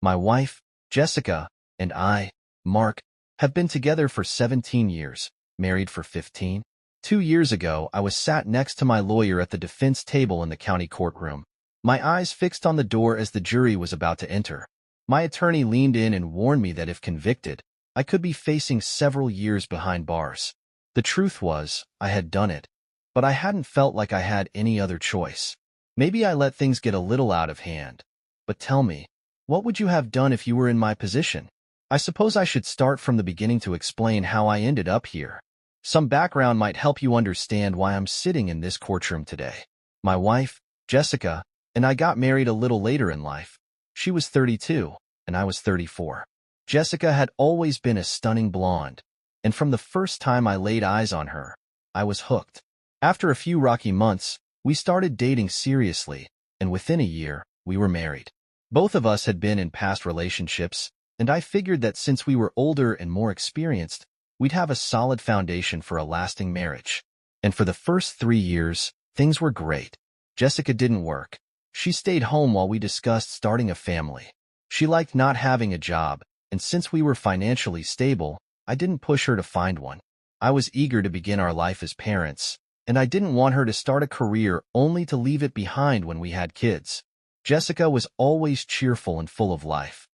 My wife, Jessica, and I, Mark, have been together for 17 years, married for 15. 2 years ago, I was sat next to my lawyer at the defense table in the county courtroom, my eyes fixed on the door as the jury was about to enter. My attorney leaned in and warned me that if convicted, I could be facing several years behind bars. The truth was, I had done it, but I hadn't felt like I had any other choice. Maybe I let things get a little out of hand. But tell me, what would you have done if you were in my position? I suppose I should start from the beginning to explain how I ended up here. Some background might help you understand why I'm sitting in this courtroom today. My wife, Jessica, and I got married a little later in life. She was 32, and I was 34. Jessica had always been a stunning blonde, and from the first time I laid eyes on her, I was hooked. After a few rocky months, we started dating seriously, and within a year, we were married. Both of us had been in past relationships, and I figured that since we were older and more experienced, we'd have a solid foundation for a lasting marriage. And for the first 3 years, things were great. Jessica didn't work. She stayed home while we discussed starting a family. She liked not having a job, and since we were financially stable, I didn't push her to find one. I was eager to begin our life as parents, and I didn't want her to start a career only to leave it behind when we had kids. Jessica was always cheerful and full of life.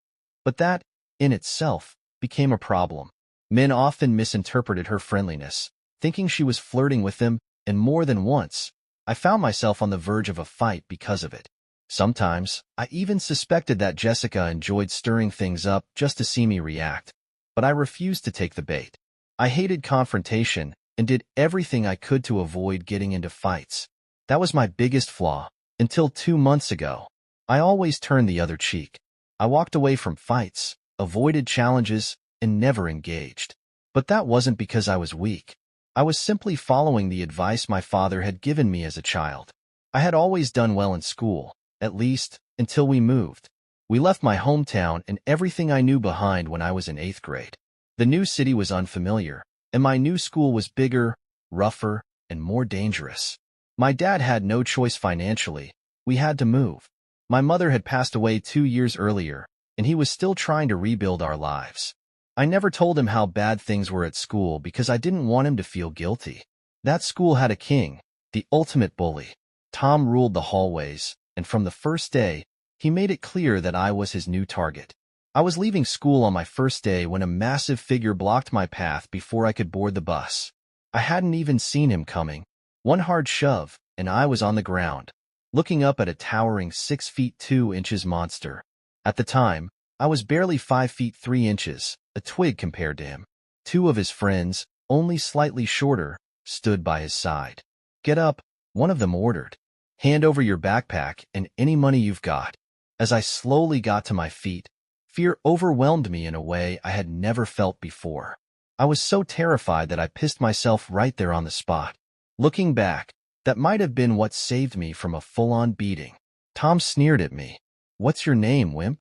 But that, in itself, became a problem. Men often misinterpreted her friendliness, thinking she was flirting with them, and more than once, I found myself on the verge of a fight because of it. Sometimes, I even suspected that Jessica enjoyed stirring things up just to see me react, but I refused to take the bait. I hated confrontation and did everything I could to avoid getting into fights. That was my biggest flaw, until 2 months ago. I always turned the other cheek. I walked away from fights, avoided challenges, and never engaged. But that wasn't because I was weak. I was simply following the advice my father had given me as a child. I had always done well in school, at least, until we moved. We left my hometown and everything I knew behind when I was in 8th grade. The new city was unfamiliar, and my new school was bigger, rougher, and more dangerous. My dad had no choice financially. We had to move. My mother had passed away 2 years earlier, and he was still trying to rebuild our lives. I never told him how bad things were at school because I didn't want him to feel guilty. That school had a king, the ultimate bully. Tom ruled the hallways, and from the first day, he made it clear that I was his new target. I was leaving school on my first day when a massive figure blocked my path before I could board the bus. I hadn't even seen him coming. One hard shove, and I was on the ground, looking up at a towering 6 feet 2 inches monster. At the time, I was barely 5 feet 3 inches, a twig compared to him. 2 of his friends, only slightly shorter, stood by his side. "Get up," one of them ordered. "Hand over your backpack and any money you've got." As I slowly got to my feet, fear overwhelmed me in a way I had never felt before. I was so terrified that I pissed myself right there on the spot. Looking back, that might have been what saved me from a full-on beating. Tom sneered at me. "What's your name, wimp?"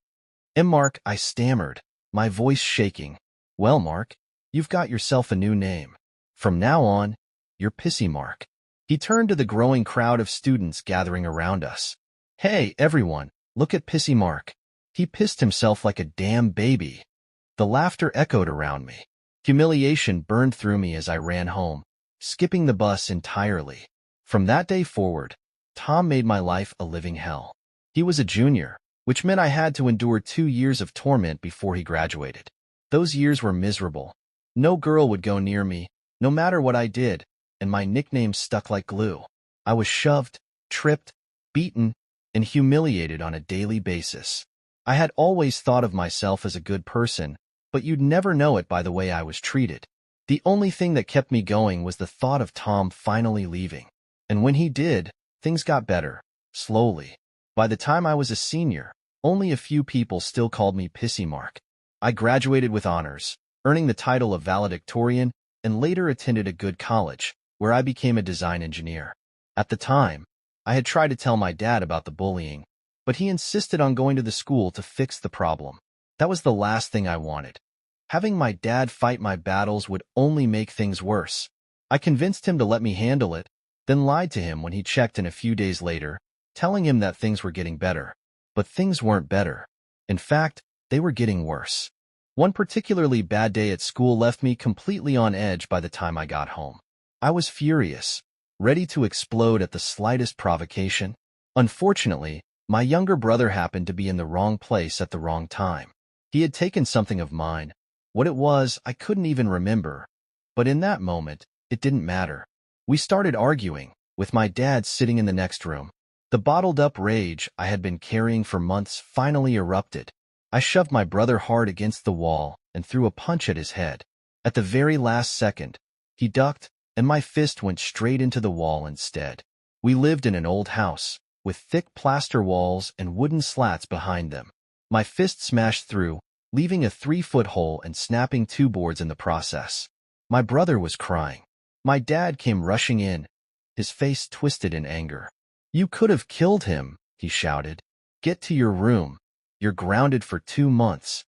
"Mark," I stammered, my voice shaking. "Well, Mark, you've got yourself a new name. From now on, you're Pissy Mark." He turned to the growing crowd of students gathering around us. "Hey, everyone, look at Pissy Mark. He pissed himself like a damn baby." The laughter echoed around me. Humiliation burned through me as I ran home, skipping the bus entirely. From that day forward, Tom made my life a living hell. He was a junior, which meant I had to endure 2 years of torment before he graduated. Those years were miserable. No girl would go near me, no matter what I did, and my nickname stuck like glue. I was shoved, tripped, beaten, and humiliated on a daily basis. I had always thought of myself as a good person, but you'd never know it by the way I was treated. The only thing that kept me going was the thought of Tom finally leaving. And when he did, things got better, slowly. By the time I was a senior, only a few people still called me Pissy Mark. I graduated with honors, earning the title of valedictorian, and later attended a good college, where I became a design engineer. At the time, I had tried to tell my dad about the bullying, but he insisted on going to the school to fix the problem. That was the last thing I wanted. Having my dad fight my battles would only make things worse. I convinced him to let me handle it, then lied to him when he checked in a few days later, telling him that things were getting better. But things weren't better. In fact, they were getting worse. One particularly bad day at school left me completely on edge by the time I got home. I was furious, ready to explode at the slightest provocation. Unfortunately, my younger brother happened to be in the wrong place at the wrong time. He had taken something of mine. What it was, I couldn't even remember. But in that moment, it didn't matter. We started arguing, with my dad sitting in the next room. The bottled-up rage I had been carrying for months finally erupted. I shoved my brother hard against the wall and threw a punch at his head. At the very last second, he ducked, and my fist went straight into the wall instead. We lived in an old house, with thick plaster walls and wooden slats behind them. My fist smashed through, leaving a 3-foot hole and snapping 2 boards in the process. My brother was crying. My dad came rushing in, his face twisted in anger. "You could have killed him," he shouted. "Get to your room. You're grounded for 2 months.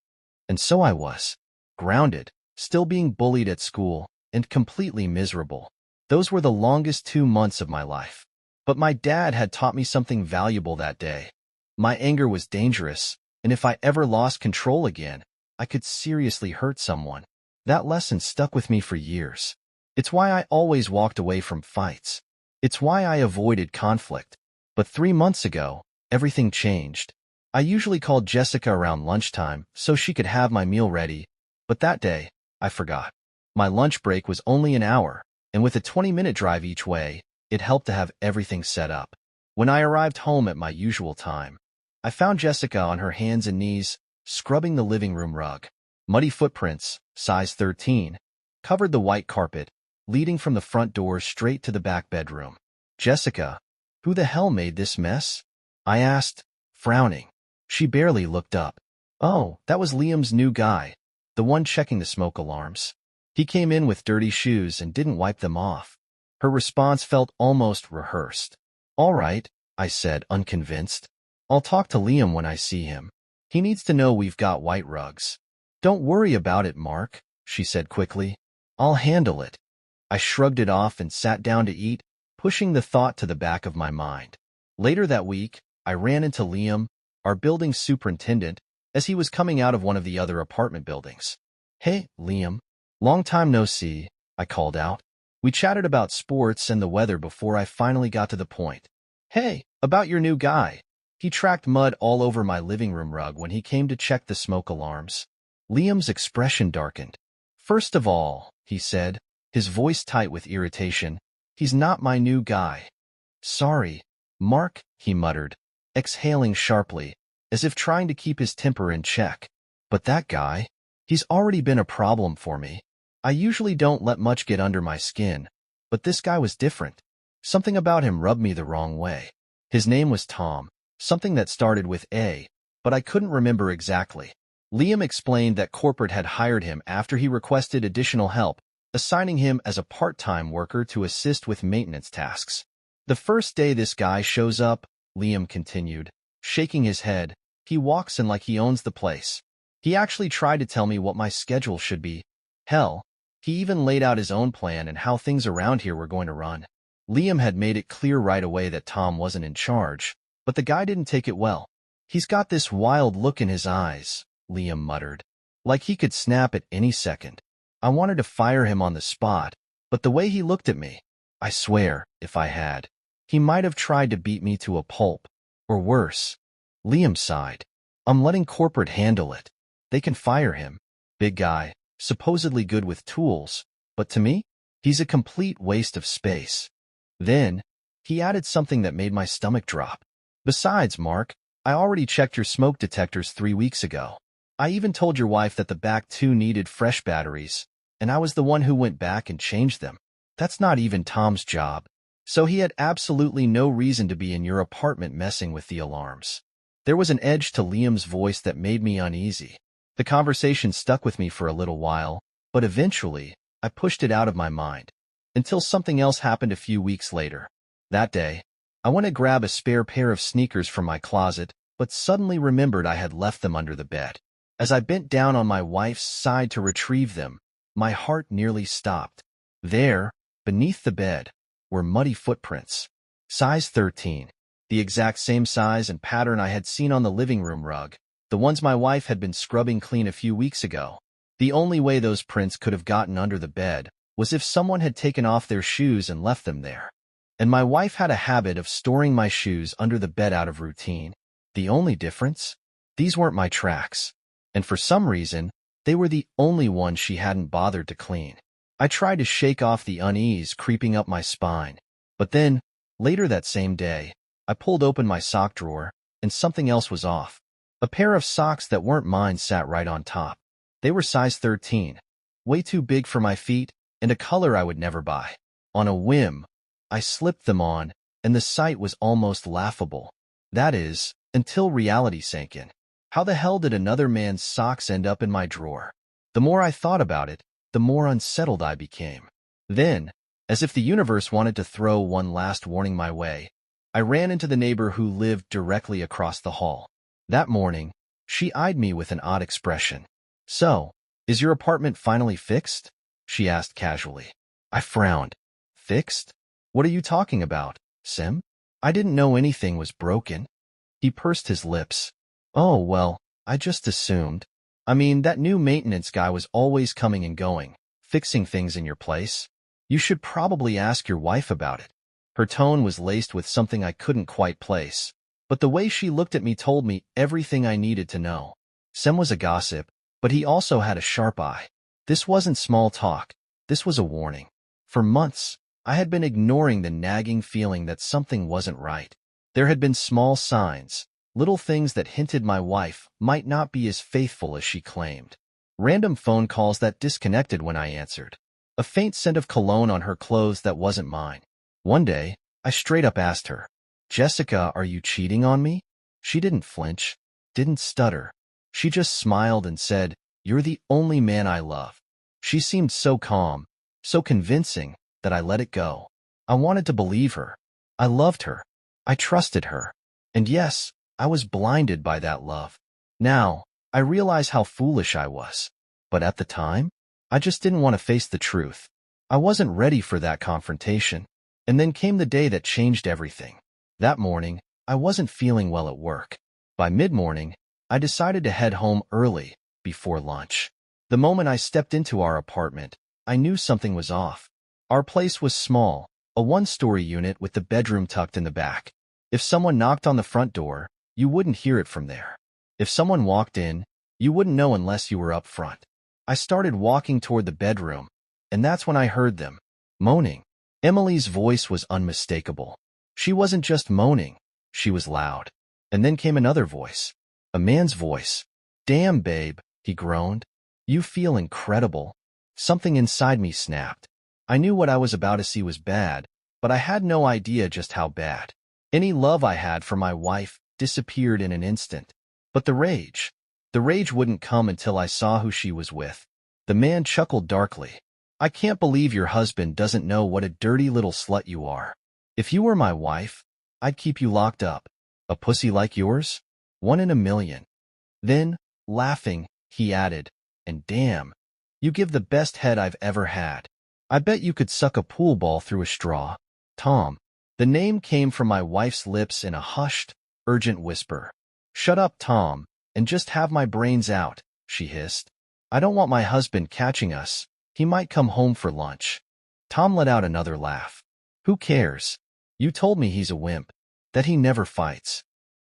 And so I was. Grounded, still being bullied at school, and completely miserable. Those were the longest 2 months of my life. But my dad had taught me something valuable that day. My anger was dangerous, and if I ever lost control again, I could seriously hurt someone. That lesson stuck with me for years. It's why I always walked away from fights. It's why I avoided conflict. But 3 months ago, everything changed. I usually called Jessica around lunchtime so she could have my meal ready, but that day, I forgot. My lunch break was only an hour, and with a 20-minute drive each way, it helped to have everything set up. When I arrived home at my usual time, I found Jessica on her hands and knees, scrubbing the living room rug. Muddy footprints, size 13, covered the white carpet, leading from the front door straight to the back bedroom. "Jessica, who the hell made this mess?" I asked, frowning. She barely looked up. "Oh, that was Liam's new guy, the one checking the smoke alarms. He came in with dirty shoes and didn't wipe them off." Her response felt almost rehearsed. "All right," I said, unconvinced. "I'll talk to Liam when I see him. He needs to know we've got white rugs." "Don't worry about it, Mark," she said quickly. "I'll handle it." I shrugged it off and sat down to eat, pushing the thought to the back of my mind. Later that week, I ran into Liam, our building superintendent, as he was coming out of one of the other apartment buildings. "Hey, Liam. Long time no see," I called out. We chatted about sports and the weather before I finally got to the point. "Hey, about your new guy. He tracked mud all over my living room rug when he came to check the smoke alarms." Liam's expression darkened. "First of all," he said, his voice tight with irritation, "he's not my new guy." "Sorry, Mark," he muttered, exhaling sharply, as if trying to keep his temper in check. "But that guy, he's already been a problem for me. I usually don't let much get under my skin, but this guy was different. Something about him rubbed me the wrong way. His name was Tom, something that started with A, but I couldn't remember exactly." Liam explained that corporate had hired him after he requested additional help, assigning him as a part-time worker to assist with maintenance tasks. "The first day this guy shows up," Liam continued, shaking his head, "he walks in like he owns the place. He actually tried to tell me what my schedule should be. Hell, he even laid out his own plan and how things around here were going to run." Liam had made it clear right away that Tom wasn't in charge, but the guy didn't take it well. "He's got this wild look in his eyes," Liam muttered, "like he could snap at any second. I wanted to fire him on the spot, but the way he looked at me, I swear, if I had, he might have tried to beat me to a pulp, or worse." Liam sighed. "I'm letting corporate handle it. They can fire him. Big guy, supposedly good with tools, but to me, he's a complete waste of space." Then, he added something that made my stomach drop. "Besides, Mark, I already checked your smoke detectors 3 weeks ago. I even told your wife that the back 2 needed fresh batteries, and I was the one who went back and changed them. That's not even Tom's job. So he had absolutely no reason to be in your apartment messing with the alarms." There was an edge to Liam's voice that made me uneasy. The conversation stuck with me for a little while, but eventually, I pushed it out of my mind, until something else happened a few weeks later. That day, I went to grab a spare pair of sneakers from my closet, but suddenly remembered I had left them under the bed. As I bent down on my wife's side to retrieve them, my heart nearly stopped. There, beneath the bed, were muddy footprints. Size 13, the exact same size and pattern I had seen on the living room rug, the the ones my wife had been scrubbing clean a few weeks ago. The only way those prints could have gotten under the bed was if someone had taken off their shoes and left them there. And my wife had a habit of storing my shoes under the bed out of routine. The only difference? These weren't my tracks. And for some reason, they were the only ones she hadn't bothered to clean. I tried to shake off the unease creeping up my spine. But then, later that same day, I pulled open my sock drawer, and something else was off. A pair of socks that weren't mine sat right on top. They were size 13, way too big for my feet, and a color I would never buy. On a whim, I slipped them on, and the sight was almost laughable. That is, until reality sank in. How the hell did another man's socks end up in my drawer? The more I thought about it, the more unsettled I became. Then, as if the universe wanted to throw one last warning my way, I ran into the neighbor who lived directly across the hall. That morning, she eyed me with an odd expression. "So, is your apartment finally fixed?" she asked casually. I frowned. "Fixed? What are you talking about, Sim? I didn't know anything was broken." He pursed his lips. "Oh, well, I just assumed. I mean, that new maintenance guy was always coming and going, fixing things in your place. You should probably ask your wife about it." Her tone was laced with something I couldn't quite place, but the way she looked at me told me everything I needed to know. Sem was a gossip, but he also had a sharp eye. This wasn't small talk. This was a warning. For months, I had been ignoring the nagging feeling that something wasn't right. There had been small signs, little things that hinted my wife might not be as faithful as she claimed. Random phone calls that disconnected when I answered. A faint scent of cologne on her clothes that wasn't mine. One day, I straight up asked her, "Jessica, are you cheating on me?" She didn't flinch, didn't stutter. She just smiled and said, "You're the only man I love." She seemed so calm, so convincing, that I let it go. I wanted to believe her. I loved her. I trusted her. And yes, I was blinded by that love. Now, I realize how foolish I was. But at the time, I just didn't want to face the truth. I wasn't ready for that confrontation. And then came the day that changed everything. That morning, I wasn't feeling well at work. By mid-morning, I decided to head home early, before lunch. The moment I stepped into our apartment, I knew something was off. Our place was small, a one-story unit with the bedroom tucked in the back. If someone knocked on the front door, you wouldn't hear it from there. If someone walked in, you wouldn't know unless you were up front. I started walking toward the bedroom, and that's when I heard them, moaning. Emily's voice was unmistakable. She wasn't just moaning, she was loud. And then came another voice, a man's voice. "Damn, babe," he groaned. "You feel incredible." Something inside me snapped. I knew what I was about to see was bad, but I had no idea just how bad. Any love I had for my wife disappeared in an instant. But the rage wouldn't come until I saw who she was with. The man chuckled darkly. "I can't believe your husband doesn't know what a dirty little slut you are. If you were my wife, I'd keep you locked up. A pussy like yours? 1 in a million." Then, laughing, he added, "And damn, you give the best head I've ever had. I bet you could suck a pool ball through a straw." Tom. The name came from my wife's lips in a hushed, urgent whisper. "Shut up, Tom, and just have my brains out," she hissed. "I don't want my husband catching us. He might come home for lunch." Tom let out another laugh. "Who cares? You told me he's a wimp, that he never fights."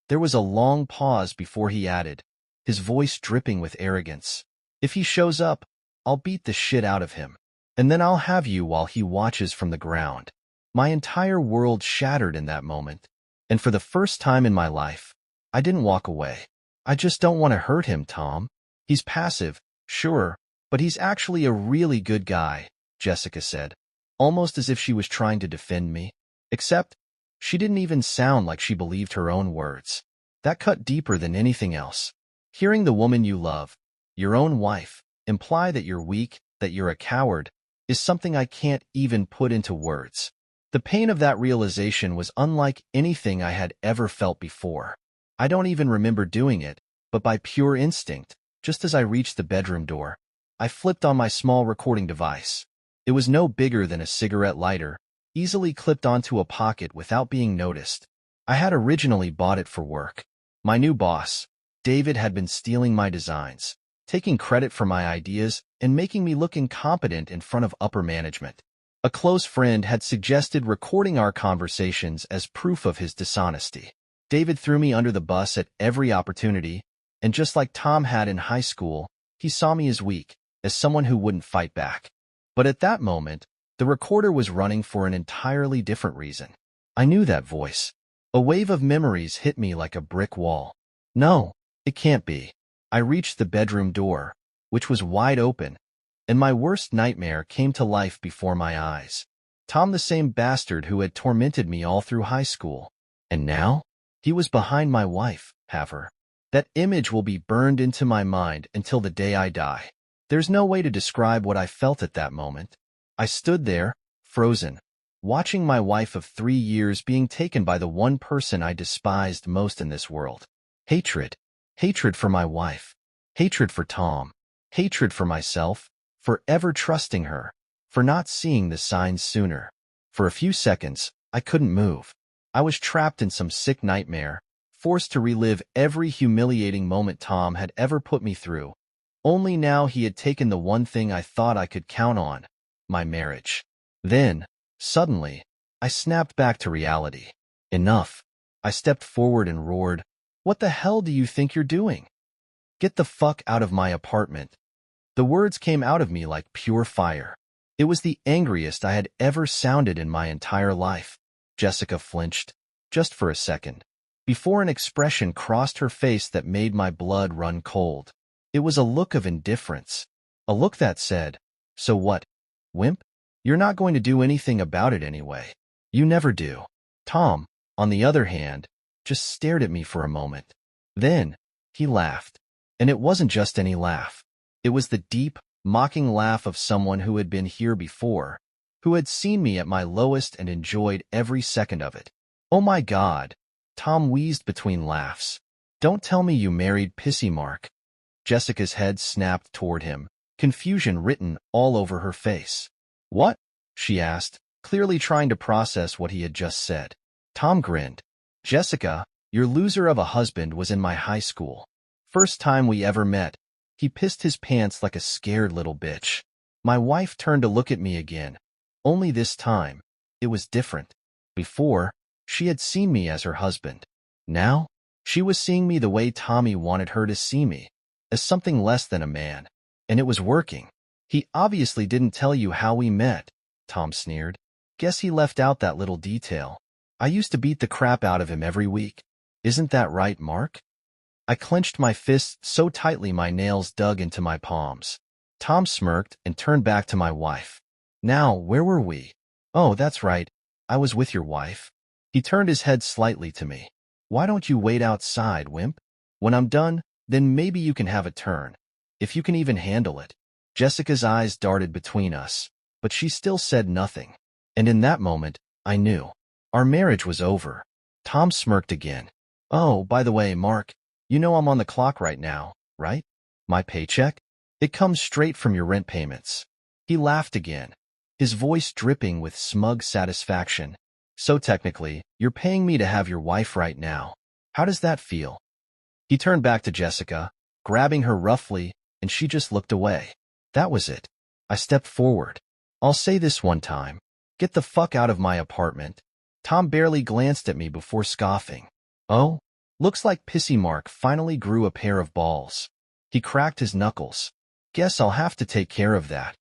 There was a long pause before he added, his voice dripping with arrogance, "If he shows up, I'll beat the shit out of him. And then I'll have you while he watches from the ground." My entire world shattered in that moment. And for the first time in my life, I didn't walk away. "I just don't want to hurt him, Tom. He's passive, sure, but he's actually a really good guy," Jessica said, almost as if she was trying to defend me. Except, she didn't even sound like she believed her own words. That cut deeper than anything else. Hearing the woman you love, your own wife, imply that you're weak, that you're a coward, is something I can't even put into words. The pain of that realization was unlike anything I had ever felt before. I don't even remember doing it, but by pure instinct, just as I reached the bedroom door, I flipped on my small recording device. It was no bigger than a cigarette lighter, easily clipped onto a pocket without being noticed. I had originally bought it for work. My new boss, David had been stealing my designs, taking credit for my ideas, and making me look incompetent in front of upper management. A close friend had suggested recording our conversations as proof of his dishonesty. David threw me under the bus at every opportunity, and just like Tom had in high school, he saw me as weak, as someone who wouldn't fight back. But at that moment, the recorder was running for an entirely different reason. I knew that voice. A wave of memories hit me like a brick wall. No, it can't be. I reached the bedroom door, which was wide open, and my worst nightmare came to life before my eyes. Tom, the same bastard who had tormented me all through high school. And now, he was behind my wife, Haver. That image will be burned into my mind until the day I die. There's no way to describe what I felt at that moment. I stood there, frozen, watching my wife of 3 years being taken by the one person I despised most in this world. Hatred. Hatred for my wife. Hatred for Tom. Hatred for myself, for ever trusting her, for not seeing the signs sooner. For a few seconds, I couldn't move. I was trapped in some sick nightmare, forced to relive every humiliating moment Tom had ever put me through. Only now he had taken the one thing I thought I could count on, my marriage. Then, suddenly, I snapped back to reality. Enough. I stepped forward and roared, "What the hell do you think you're doing? Get the fuck out of my apartment." The words came out of me like pure fire. It was the angriest I had ever sounded in my entire life. Jessica flinched, just for a second, before an expression crossed her face that made my blood run cold. It was a look of indifference, a look that said, "So what, wimp? You're not going to do anything about it anyway. You never do." Tom, on the other hand, just stared at me for a moment. Then, he laughed. And it wasn't just any laugh. It was the deep, mocking laugh of someone who had been here before, who had seen me at my lowest and enjoyed every second of it. "Oh my God," Tom wheezed between laughs. "Don't tell me you married Pissy Mark." Jessica's head snapped toward him, confusion written all over her face. "What?" she asked, clearly trying to process what he had just said. Tom grinned. "Jessica, your loser of a husband was in my high school. First time we ever met, he pissed his pants like a scared little bitch. My wife turned to look at me again. Only this time, it was different. Before, she had seen me as her husband. Now, she was seeing me the way Tommy wanted her to see me, as something less than a man. And it was working. He obviously didn't tell you how we met," Tom sneered. "Guess he left out that little detail. I used to beat the crap out of him every week. Isn't that right, Mark?" I clenched my fists so tightly my nails dug into my palms. Tom smirked and turned back to my wife. "Now, where were we? Oh, that's right. I was with your wife." He turned his head slightly to me. "Why don't you wait outside, wimp? When I'm done, then maybe you can have a turn. If you can even handle it." Jessica's eyes darted between us, but she still said nothing. And in that moment, I knew. Our marriage was over. Tom smirked again. "Oh, by the way, Mark, you know I'm on the clock right now, right? My paycheck? It comes straight from your rent payments." He laughed again, his voice dripping with smug satisfaction. "So technically, you're paying me to have your wife right now. How does that feel?" He turned back to Jessica, grabbing her roughly, and she just looked away. That was it. I stepped forward. "I'll say this one time. Get the fuck out of my apartment." Tom barely glanced at me before scoffing. "Oh? Looks like Pissy Mark finally grew a pair of balls." He cracked his knuckles. "Guess I'll have to take care of that."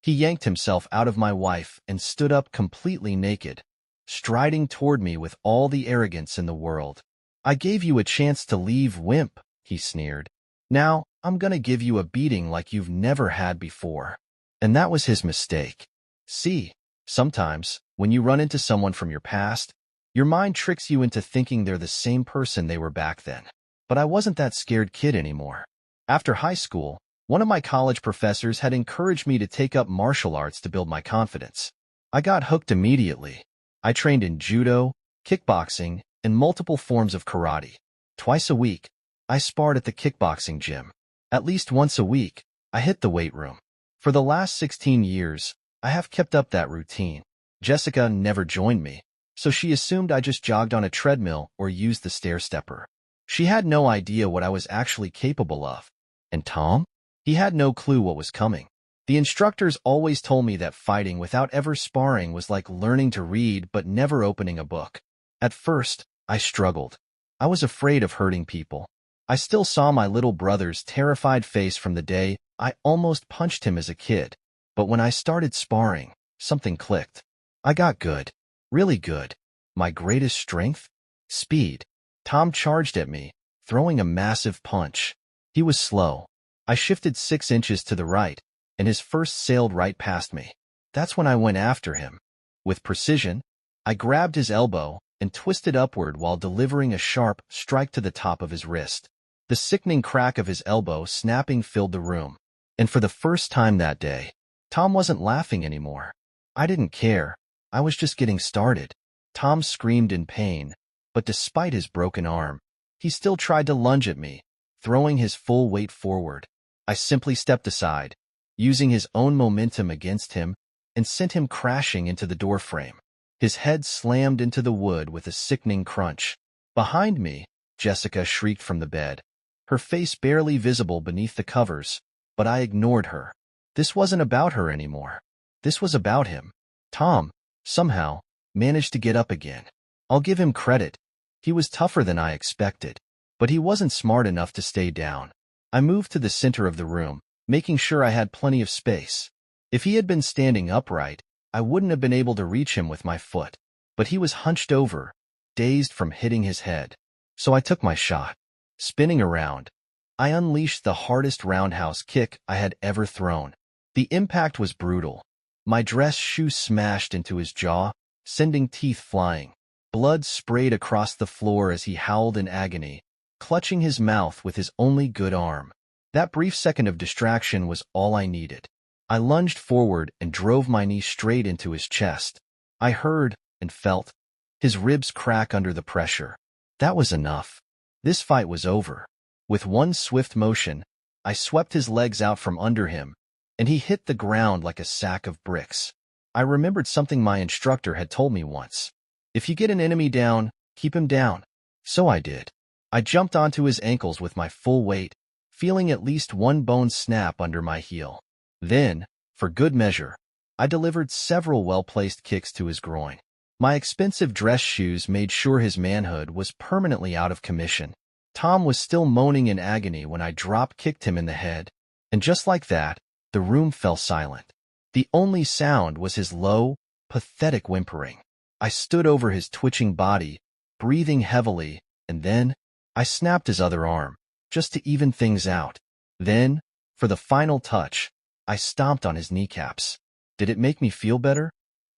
He yanked himself out of my wife and stood up completely naked, striding toward me with all the arrogance in the world. "I gave you a chance to leave, wimp," he sneered. "Now, I'm gonna give you a beating like you've never had before." And that was his mistake. See, sometimes, when you run into someone from your past, your mind tricks you into thinking they're the same person they were back then. But I wasn't that scared kid anymore. After high school, one of my college professors had encouraged me to take up martial arts to build my confidence. I got hooked immediately. I trained in judo, kickboxing, and multiple forms of karate. Twice a week, I sparred at the kickboxing gym. At least once a week, I hit the weight room. For the last 16 years, I have kept up that routine. Jessica never joined me, so she assumed I just jogged on a treadmill or used the stair stepper. She had no idea what I was actually capable of. And Tom? He had no clue what was coming. The instructors always told me that fighting without ever sparring was like learning to read but never opening a book. At first, I struggled. I was afraid of hurting people. I still saw my little brother's terrified face from the day I almost punched him as a kid. But when I started sparring, something clicked. I got good. Really good. My greatest strength? Speed. Tom charged at me, throwing a massive punch. He was slow. I shifted 6 inches to the right, and his first sailed right past me. That's when I went after him. With precision, I grabbed his elbow and twisted upward while delivering a sharp strike to the top of his wrist. The sickening crack of his elbow snapping filled the room. And for the first time that day, Tom wasn't laughing anymore. I didn't care. I was just getting started. Tom screamed in pain, but despite his broken arm, he still tried to lunge at me, throwing his full weight forward. I simply stepped aside, using his own momentum against him, and sent him crashing into the doorframe. His head slammed into the wood with a sickening crunch. Behind me, Jessica shrieked from the bed, her face barely visible beneath the covers, but I ignored her. This wasn't about her anymore. This was about him. Tom, somehow, managed to get up again. I'll give him credit. He was tougher than I expected, but he wasn't smart enough to stay down. I moved to the center of the room, making sure I had plenty of space. If he had been standing upright, I wouldn't have been able to reach him with my foot, but he was hunched over, dazed from hitting his head. So I took my shot. Spinning around, I unleashed the hardest roundhouse kick I had ever thrown. The impact was brutal. My dress shoe smashed into his jaw, sending teeth flying. Blood sprayed across the floor as he howled in agony, clutching his mouth with his only good arm. That brief second of distraction was all I needed. I lunged forward and drove my knee straight into his chest. I heard and felt his ribs crack under the pressure. That was enough. This fight was over. With one swift motion, I swept his legs out from under him, and he hit the ground like a sack of bricks. I remembered something my instructor had told me once. If you get an enemy down, keep him down. So I did. I jumped onto his ankles with my full weight, feeling at least one bone snap under my heel. Then, for good measure, I delivered several well-placed kicks to his groin. My expensive dress shoes made sure his manhood was permanently out of commission. Tom was still moaning in agony when I drop-kicked him in the head, and just like that, the room fell silent. The only sound was his low, pathetic whimpering. I stood over his twitching body, breathing heavily, and then I snapped his other arm, just to even things out. Then, for the final touch, I stomped on his kneecaps. Did it make me feel better?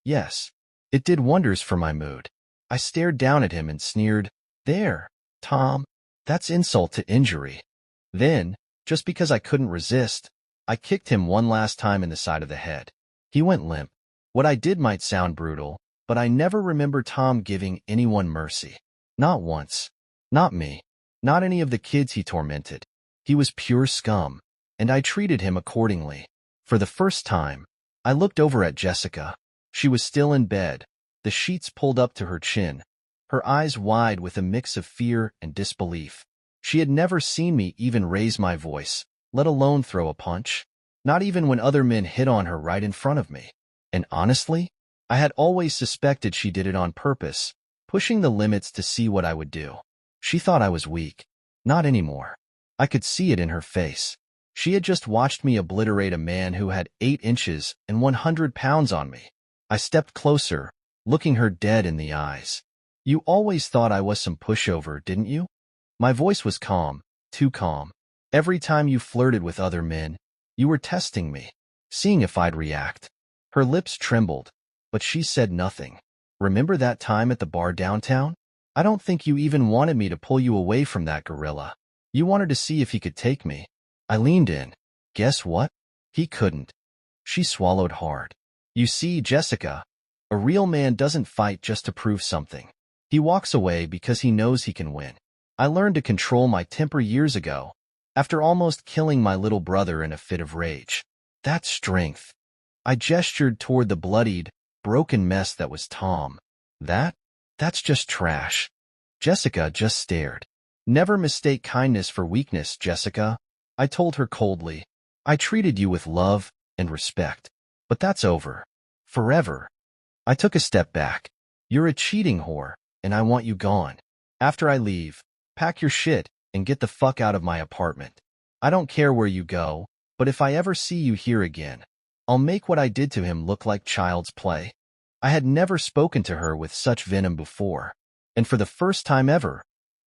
Yes. It did wonders for my mood. I stared down at him and sneered, "There, Tom, that's insult to injury." Then, just because I couldn't resist, I kicked him one last time in the side of the head. He went limp. What I did might sound brutal, but I never remember Tom giving anyone mercy. Not once. Not me. Not any of the kids he tormented. He was pure scum, and I treated him accordingly. For the first time, I looked over at Jessica. She was still in bed, the sheets pulled up to her chin, her eyes wide with a mix of fear and disbelief. She had never seen me even raise my voice, let alone throw a punch, not even when other men hit on her right in front of me. And honestly, I had always suspected she did it on purpose, pushing the limits to see what I would do. She thought I was weak. Not anymore. I could see it in her face. She had just watched me obliterate a man who had 8 inches and 100 pounds on me. I stepped closer, looking her dead in the eyes. "You always thought I was some pushover, didn't you?" My voice was calm, too calm. "Every time you flirted with other men, you were testing me, seeing if I'd react." Her lips trembled, but she said nothing. "Remember that time at the bar downtown? I don't think you even wanted me to pull you away from that gorilla. You wanted to see if he could take me." I leaned in. Guess what? He couldn't. She swallowed hard. "You see, Jessica, a real man doesn't fight just to prove something. He walks away because he knows he can win. I learned to control my temper years ago, after almost killing my little brother in a fit of rage. That's strength." I gestured toward the bloodied, broken mess that was Tom. That's just trash." Jessica just stared. Never mistake kindness for weakness, Jessica, I told her coldly. I treated you with love and respect. But that's over. Forever. I took a step back. You're a cheating whore, and I want you gone. After I leave, pack your shit and get the fuck out of my apartment. I don't care where you go, but if I ever see you here again, I'll make what I did to him look like child's play. I had never spoken to her with such venom before, and for the first time ever,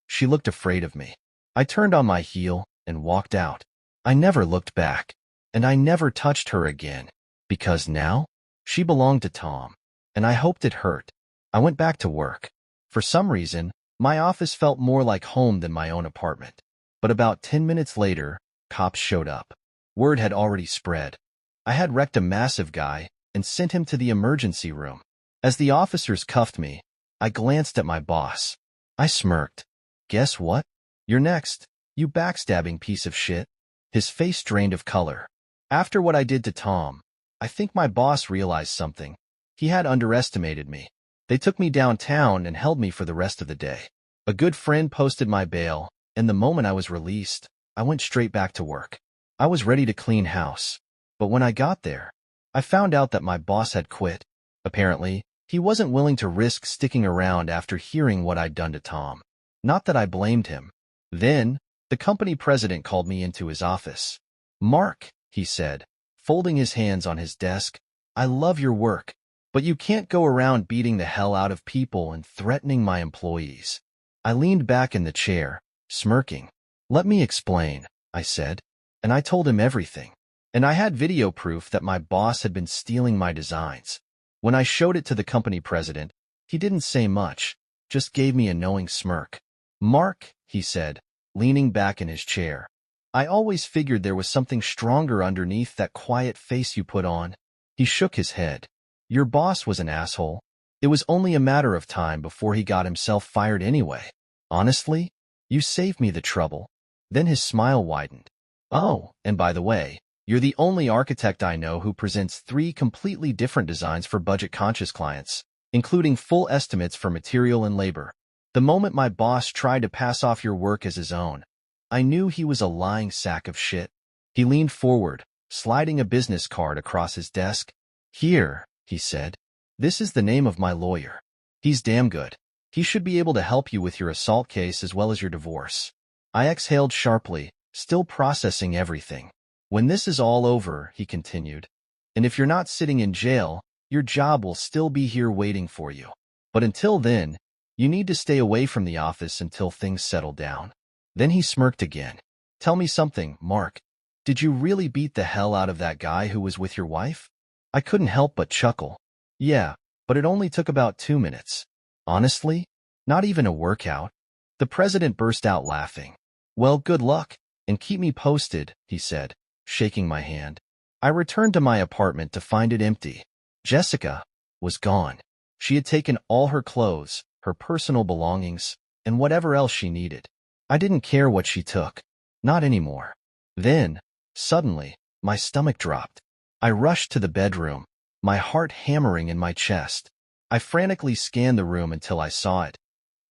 she looked afraid of me. I turned on my heel and walked out. I never looked back, and I never touched her again, because now, she belonged to Tom, and I hoped it hurt. I went back to work. For some reason, my office felt more like home than my own apartment. But about 10 minutes later, cops showed up. Word had already spread. I had wrecked a massive guy and sent him to the emergency room. As the officers cuffed me, I glanced at my boss. I smirked. Guess what? You're next, you backstabbing piece of shit. His face drained of color. After what I did to Tom, I think my boss realized something. He had underestimated me. They took me downtown and held me for the rest of the day. A good friend posted my bail, and the moment I was released, I went straight back to work. I was ready to clean house. But when I got there, I found out that my boss had quit. Apparently, he wasn't willing to risk sticking around after hearing what I'd done to Tom. Not that I blamed him. Then, the company president called me into his office. Mark, he said, folding his hands on his desk, I love your work, but you can't go around beating the hell out of people and threatening my employees. I leaned back in the chair, smirking. Let me explain, I said, and I told him everything. And I had video proof that my boss had been stealing my designs. When I showed it to the company president, he didn't say much, just gave me a knowing smirk. Mark, he said, leaning back in his chair. I always figured there was something stronger underneath that quiet face you put on. He shook his head. Your boss was an asshole. It was only a matter of time before he got himself fired anyway. Honestly, you saved me the trouble. Then his smile widened. Oh, and by the way, you're the only architect I know who presents 3 completely different designs for budget-conscious clients, including full estimates for material and labor. The moment my boss tried to pass off your work as his own, I knew he was a lying sack of shit. He leaned forward, sliding a business card across his desk. Here, he said. This is the name of my lawyer. He's damn good. He should be able to help you with your assault case as well as your divorce. I exhaled sharply, still processing everything. When this is all over, he continued, and if you're not sitting in jail, your job will still be here waiting for you. But until then, you need to stay away from the office until things settle down. Then he smirked again. Tell me something, Mark. Did you really beat the hell out of that guy who was with your wife? I couldn't help but chuckle. Yeah, but it only took about 2 minutes. Honestly, not even a workout. The president burst out laughing. Well, good luck, and keep me posted, he said, shaking my hand. I returned to my apartment to find it empty. Jessica was gone. She had taken all her clothes, her personal belongings, and whatever else she needed. I didn't care what she took. Not anymore. Then, suddenly, my stomach dropped. I rushed to the bedroom, my heart hammering in my chest. I frantically scanned the room until I saw it.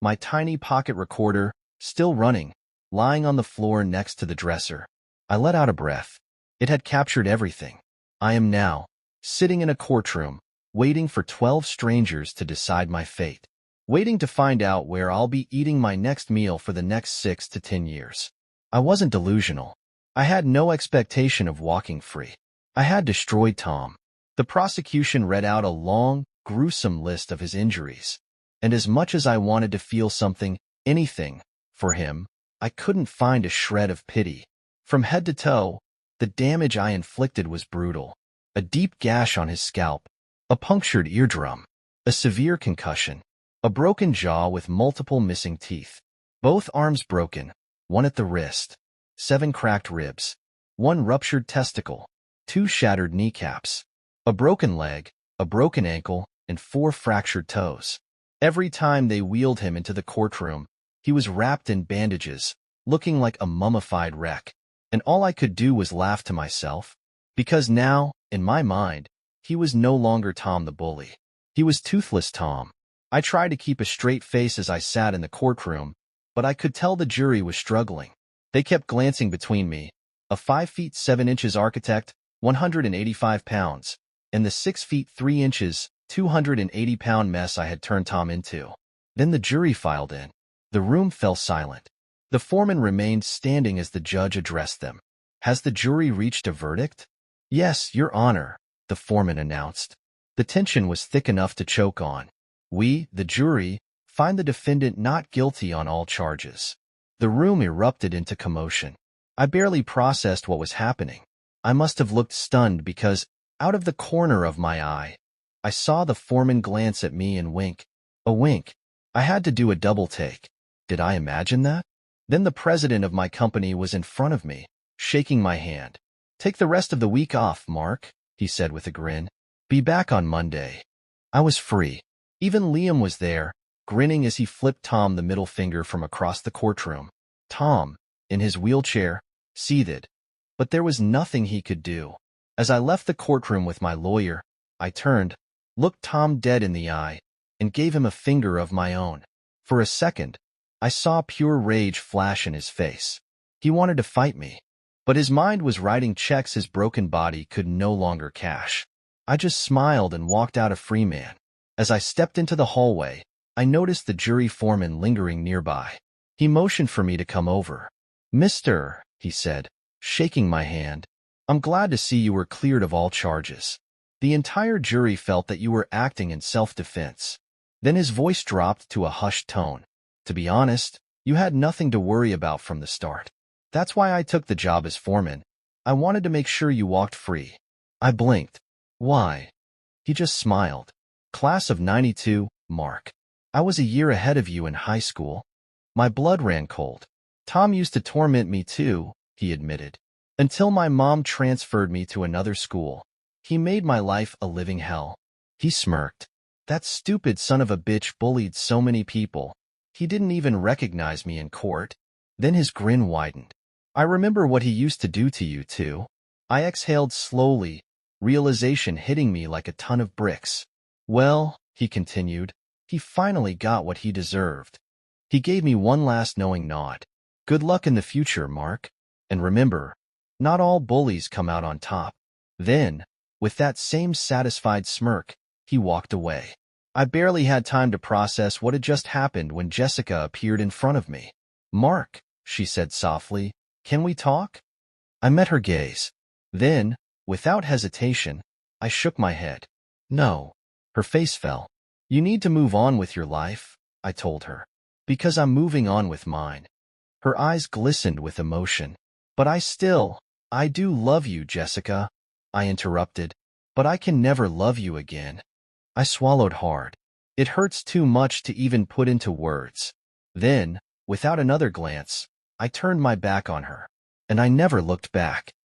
My tiny pocket recorder, still running, lying on the floor next to the dresser. I let out a breath. It had captured everything. I am now, sitting in a courtroom, waiting for 12 strangers to decide my fate. Waiting to find out where I'll be eating my next meal for the next 6 to 10 years. I wasn't delusional. I had no expectation of walking free. I had destroyed Tom. The prosecution read out a long, gruesome list of his injuries. And as much as I wanted to feel something, anything, for him, I couldn't find a shred of pity. From head to toe, the damage I inflicted was brutal. A deep gash on his scalp, a punctured eardrum, a severe concussion, a broken jaw with multiple missing teeth, both arms broken, one at the wrist, 7 cracked ribs, 1 ruptured testicle, 2 shattered kneecaps, a broken leg, a broken ankle, and 4 fractured toes. Every time they wheeled him into the courtroom, he was wrapped in bandages, looking like a mummified wreck. And all I could do was laugh to myself, because now, in my mind, he was no longer Tom the bully. He was Toothless Tom. I tried to keep a straight face as I sat in the courtroom, but I could tell the jury was struggling. They kept glancing between me, a 5 feet 7 inches architect, 185 pounds, and the 6 feet 3 inches, 280-pound mess I had turned Tom into. Then the jury filed in. The room fell silent. The foreman remained standing as the judge addressed them. Has the jury reached a verdict? Yes, Your Honor, the foreman announced. The tension was thick enough to choke on. We, the jury, find the defendant not guilty on all charges. The room erupted into commotion. I barely processed what was happening. I must have looked stunned because, out of the corner of my eye, I saw the foreman glance at me and wink. A wink. I had to do a double take. Did I imagine that? Then the president of my company was in front of me, shaking my hand. Take the rest of the week off, Mark, he said with a grin. Be back on Monday. I was free. Even Liam was there, grinning as he flipped Tom the middle finger from across the courtroom. Tom, in his wheelchair, seethed. But there was nothing he could do. As I left the courtroom with my lawyer, I turned, looked Tom dead in the eye, and gave him a finger of my own. For a second, I saw pure rage flash in his face. He wanted to fight me, but his mind was writing checks his broken body could no longer cash. I just smiled and walked out a free man. As I stepped into the hallway, I noticed the jury foreman lingering nearby. He motioned for me to come over. Mister, he said, shaking my hand, I'm glad to see you were cleared of all charges. The entire jury felt that you were acting in self-defense. Then his voice dropped to a hushed tone. To be honest, you had nothing to worry about from the start. That's why I took the job as foreman. I wanted to make sure you walked free. I blinked. Why? He just smiled. Class of '92, Mark. I was a year ahead of you in high school. My blood ran cold. Tom used to torment me too, he admitted, until my mom transferred me to another school. He made my life a living hell. He smirked. That stupid son of a bitch bullied so many people. He didn't even recognize me in court. Then his grin widened. I remember what he used to do to you too. I exhaled slowly, realization hitting me like a ton of bricks. Well, he continued, he finally got what he deserved. He gave me one last knowing nod. Good luck in the future, Mark. And remember, not all bullies come out on top. Then, with that same satisfied smirk, he walked away. I barely had time to process what had just happened when Jessica appeared in front of me. Mark, she said softly, can we talk? I met her gaze. Then, without hesitation, I shook my head. No. Her face fell. You need to move on with your life, I told her. Because I'm moving on with mine. Her eyes glistened with emotion. But I do love you, Jessica, I interrupted. But I can never love you again. I swallowed hard. It hurts too much to even put into words. Then, without another glance, I turned my back on her. And I never looked back.